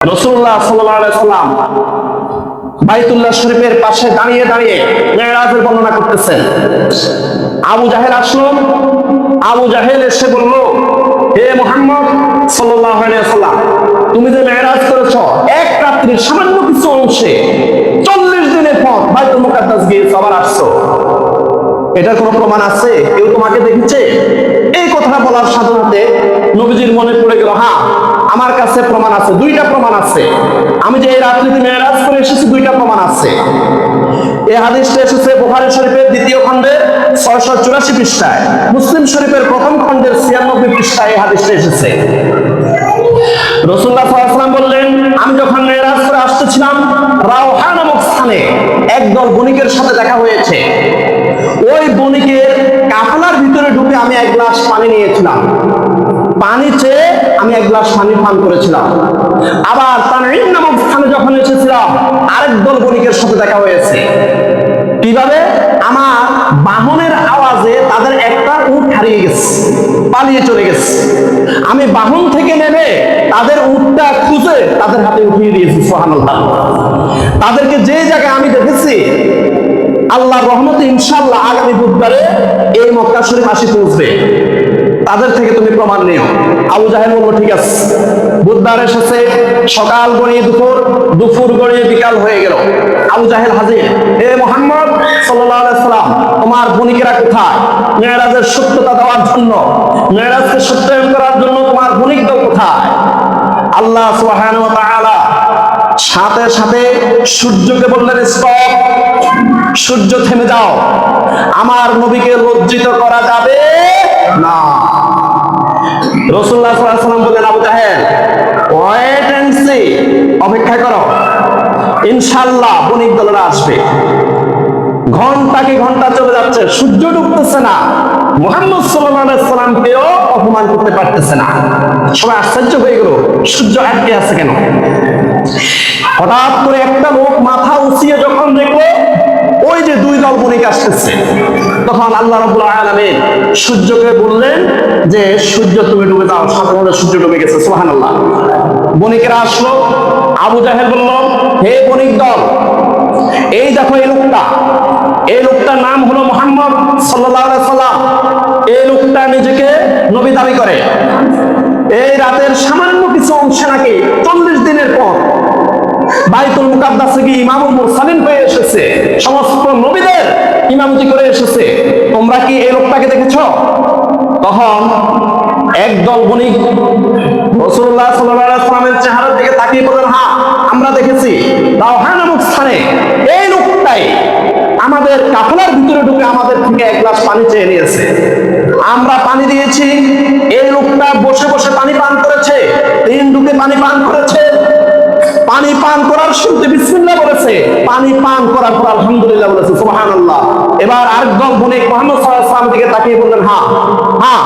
রাসূলুল্লাহ সাল্লাল্লাহু আলাইহি সাল্লাম বাইতুল্লাহ শরীফের পাশে দাঁড়িয়ে দাঁড়িয়ে মেরাজের বর্ণনা করতেছেন। আবু জাহেল আসলো। আবু জাহেল এসে বলল, হে মুহাম্মদ সাল্লাল্লাহু আলাইহি সাল্লাম, তুমি যে মেরাজ করেছো এক রাত্রির সামান্য কিছু অংশে 40 দিনের পথ বাইতুল মুকাদ্দাস গিয়ে আবার আসছো, এটার কোনো প্রমাণ আছে? কেউ তোমাকে দেখেছে? এই কথাটা বলার সাথে সাথে নবীজির মনে পড়ে গেল, হ্যাঁ আমার কাছে প্রমাণ আছে, দুইটা প্রমাণ আছে। আমি যে এই রাত্রিতে মেরাজ করে এসেছি, দুইটা প্রমাণ আছে। এই হাদিসটা এসেছে বুখারী শরীফের দ্বিতীয় খণ্ডের 684 পৃষ্ঠায়, মুসলিম শরীফের প্রথম খণ্ডের 96 পৃষ্ঠায় এই হাদিসটা এসেছে। রাসূলুল্লাহ সাল্লাল্লাহু আলাইহি ওয়াসাল্লাম বললেন, আমি যখন মেরাজ করে আসতেছিলাম, রাওহা নামক স্থানে একদল বণিকের সাথে দেখা হয়েছে। ওই বণিকের কাফেলার ভিতরে ঢুকে আমি এক গ্লাস পানি নিয়েছিলাম, পানি চেয়ে আমি এক গ্লাস পানি পান করেছিলাম। আবার তানঈম নামক স্থানে যখন এসেছিলাম, আরেক দল বণিকের সাথে দেখা হয়েছে। কিভাবে? আমার বাহনের আওয়াজে তাদের একটা উট হারিয়ে গেছে, পালিয়ে চলে গেছে। আমি বাহন থেকে নেমে তাদের উটটা খুঁজে তাদের হাতে উঠিয়ে দিয়েছি। সুবহানাল্লাহ। তাদেরকে যে জায়গায় আমি দেখেছি, আল্লাহর রহমতে ইনশাআল্লাহ আগামী বুধবারে এই মক্কা শরীফ আসি পৌঁছবে, তাদের থেকে তুমি প্রমাণ নিও। আবু জাহেল বলল, ঠিক আছে। বুধবার এসেছে, সকাল গড়িয়ে দুপুর, দুপুর গড়িয়ে বিকাল হয়ে গেল। আবু জাহেল হাজির। হে মুহাম্মদ সাল্লাল্লাহু আলাইহি সাল্লাম, তোমার বণিকেরা কোথায়? মেরাজের সত্যতা দেওয়ার জন্য, মেরাজকে সত্যায়ন করার জন্য তোমার বণিক দল কোথায়? আল্লাহ সুবহানাহু ওয়া তাআলা সাথে সাথে সূর্যকে বললেন, স্টপ, সূর্য থেমে যাও, আমার নবীকে লজ্জিত করা যাবে না। রাসূলুল্লাহ সাল্লাল্লাহু আলাইহি ওয়াসাল্লাম বললেন, আবু জাহেল ওয়েট এন্ড সি, অপেক্ষা করো, ইনশাআল্লাহ বণিক দলরা আসবে। ঘন্টাকে ঘন্টা চলে যাচ্ছে, সূর্য ডুবতেছে না, মুহাম্মদ সাল্লাল্লাহু আলাইহি সাল্লামকেও অপমান করতে পারতেছে না। সবাই আশ্চর্য হয়ে গেল, সূর্য আটকে আছে কেন? হঠাৎ করে একটা লোক মাথা উঁচিয়ে যখন দেখলো ওই যে দুই দল বণিক আসতেছে, তখন আল্লাহ রাব্বুল আলামিন সূর্যকে বললেন যে, সূর্য তুমি ডুবে যাও। সাথে সাথে সূর্য ডুবে গেছে। সুবহানাল্লাহ। বণিকেরা আসলো। আবু জাহেল বলল, হে বণিক দল, এই দেখো এই লোকটা, এই লোকটার নাম হলো মুহাম্মদ সাল্লাল্লাহু আলাইহি সাল্লাম। এই লোকটা নিজেকে নবী দাবি করে। এই রাতের সামান্য কিছু অংশে নাকি 40 দিনের পর বাইতুল মুকাদ্দাসে গিয়ে ইমামুল মুরসালিন হয়ে এসেছে, সমস্ত নবীদের ইমামতি করে এসেছে। তোমরা কি এই লোকটাকে দেখেছো? তখন একদল বণিক রাসূলুল্লাহ সাল্লাল্লাহু আলাইহি ওয়াসাল্লামের চেহারার দিকে তাকিয়ে বললেন, হ্যাঁ আমরা দেখেছি, রাওহা নামক স্থানে এই লোকটাই আমাদের কাফেলার ভিতরে ঢুকে আমাদের থেকে এক গ্লাস পানি চেয়ে নিয়েছে। আমরা পানি দিয়েছি, এই লোকটা বসে বসে পানি পান করেছে, 3 ঢুকে পানি পান করেছে। পানি পান করার শুরুতে বিসমিল্লাহ বলেছে, পানি পান করার পর আলহামদুলিল্লাহ বলেছে। সুবহানাল্লাহ। এবার আরেকদল বণিক মুহাম্মদ সাল্লাল্লাহু আলাইহি ওয়াসাল্লামের দিকে তাকিয়ে বললেন, হ্যাঁ হ্যাঁ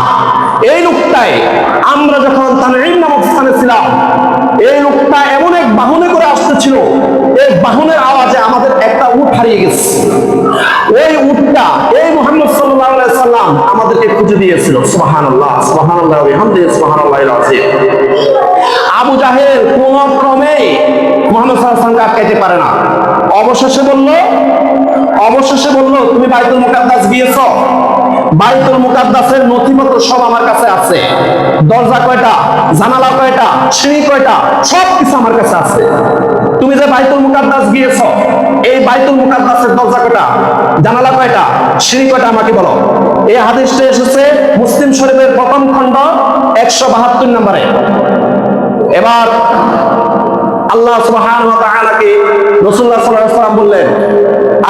এই লোকটাই, আমরা যখন তানঈম নামক স্থানে ছিলাম, এই লোকটা এমন এক বাহনে করে আসতেছিল, এই বাহনের আওয়াজে আমাদের একটা উট হারিয়ে গেছে। ওই উটটা এই মুহাম্মদ সাল্লাল্লাহু আলাইহি ওয়াসাল্লাম আমাদেরকে খুঁজে দিয়েছিল। সুবহানাল্লাহ, সুবহানাল্লাহ ওয়া বিহামদিহি, সুবহানাল্লাহিল আযীম। আবু জাহেল কোন ক্রমে মুহাম্মদ সাল্লাল্লাহু আলাইহি ওয়াসাল্লামকে আটকাইতে পারে না। অবশেষে বলল, তুমি বাইতুল মুকাদ্দাস গিয়েছো? বাইতুল মুকাদ্দাসের নথিপত্র সব আমার কাছে আছে। দরজা কয়টা, জানালা কয়টা, সিঁড়ি কয়টা, সবকিছু আমার কাছে আছে। তুমি যে বাইতুল মুকাদ্দাস গিয়েছো, এই বাইতুল মুকাদ্দাসের দরজা কয়টা, জানালা কয়টা, সিঁড়ি কয়টা আমাকে বলো। এই হাদিসটা এসেছে মুসলিম শরীফের প্রথম খণ্ড 172 নম্বরে। এবার আল্লাহ সুবহানাহু ওয়া তাআলাকে রাসূলুল্লাহ সাল্লাল্লাহু আলাইহি ওয়াসাল্লাম বললেন,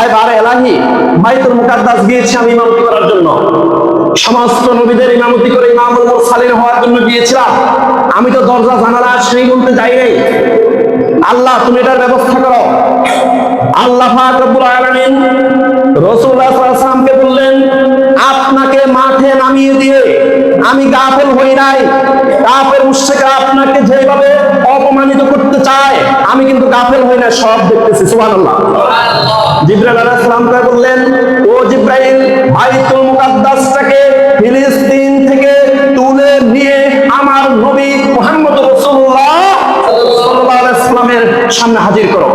আয় বারে এলাহি, বাইতুল মুকাদ্দাস গিয়েছি আমি ইমামতি করার জন্য, সমস্ত নবীদের ইমামতি করে ইমামুল মুরসালিন হওয়ার জন্য গিয়েছিলাম। আমি তো দরজা জানালা সিঁড়ি বলতে যাই নাই। আল্লাহ তুমি এটার ব্যবস্থা করো। আল্লাহ পাক রব্বুল আলামিন রাসূলুল্লাহ সাল্লাল্লাহু আলাইহি ওয়াসাল্লামকে বললেন, আপনাকে মাঠে নামিয়ে দিয়ে আমি গাফেল হই নাই। কাফের মুশরিকরা আপনাকে যেভাবে অপমানিত করতে চায়, আমি কিন্তু গাফেল হই না, সব দেখতেছি। সুবহানাল্লাহ। জিবরাইল আলাইহিস সালামকে বললেন, ও জিবরাইল, বাইতুল মুকাদ্দাসটাকে ফিলিস্তিন থেকে তুলে নিয়ে আমার নবী মুহাম্মদ রাসূলুল্লাহ সাল্লাল্লাহু আলাইহি সামনে হাজির করো,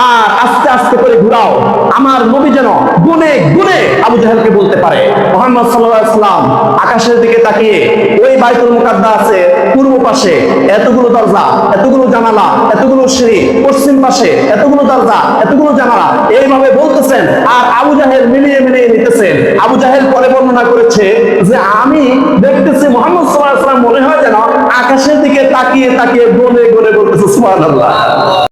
আর আস্তে আস্তে করে ঘুরাও, আমার নবী যেন গুনে গুনে আবু জাহেলকে বলতে পারে। মুহাম্মদ সাল্লাল্লাহু আলাইহি ওয়াসাল্লাম আকাশের দিকে তাকিয়ে ওই বাইতুল মুকাদ্দাসে পূর্ব পাশে এতগুলো দরজা, এতগুলো জানালা, এতগুলো সিঁড়ি, পশ্চিম পাশে এতগুলো দরজা, এতগুলো জানালা, এইভাবে বলতেছেন আর আবু জাহেল মিলিয়ে মিলিয়ে নিতেছেন। আবু জাহেল পরে বর্ণনা করেছে যে আমি দেখতেছি মুহাম্মদ সাল্লাল্লাহু আলাইহি ওয়াসাল্লাম মনে হয় যেন আকাশের দিকে তাকিয়ে তাকিয়ে গুনে গুনে বলতেছে সুবহানাল্লাহ।